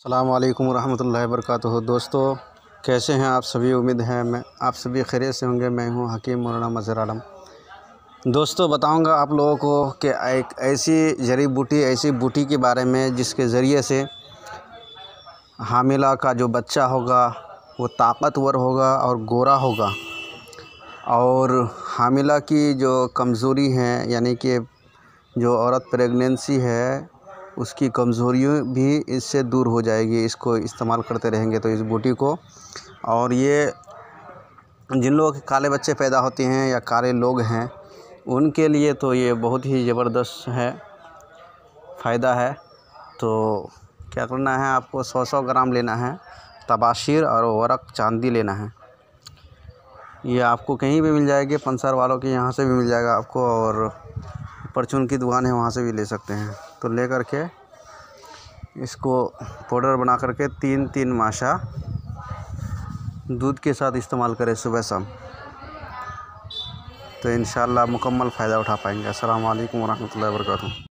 अस्सलाम वालेकुम रहमतुल्लाहि वबरकातुहू। दोस्तों, कैसे हैं आप सभी? उम्मीद है मैं आप सभी खैरियत से होंगे। मैं हूं हकीम मौलाना मज़हर आलम। दोस्तों, बताऊंगा आप लोगों को कि एक ऐसी जड़ी बूटी, ऐसी बूटी के बारे में जिसके ज़रिए से हामिला का जो बच्चा होगा वो ताकतवर होगा और गोरा होगा, और हामिला की जो कमज़ोरी है, यानी कि जो औरत प्रेगनेंसी है उसकी कमज़ोरियों भी इससे दूर हो जाएगी। इसको इस्तेमाल करते रहेंगे तो इस बूटी को। और ये जिन लोगों के काले बच्चे पैदा होते हैं या काले लोग हैं उनके लिए तो ये बहुत ही ज़बरदस्त है, फ़ायदा है। तो क्या करना है, आपको 100 ग्राम लेना है तबाशीर और वरक चांदी लेना है। ये आपको कहीं भी मिल जाएगी, पंसार वालों के यहाँ से भी मिल जाएगा आपको, और परचून की दुकान है वहाँ से भी ले सकते हैं। तो ले करके इसको पाउडर बना करके 3-3 माशा दूध के साथ इस्तेमाल करें सुबह शाम, तो इंशाअल्लाह मुकम्मल फ़ायदा उठा पाएंगे। अस्सलाम वालेकुम वरहमतुल्लाहि वबरकातुहू।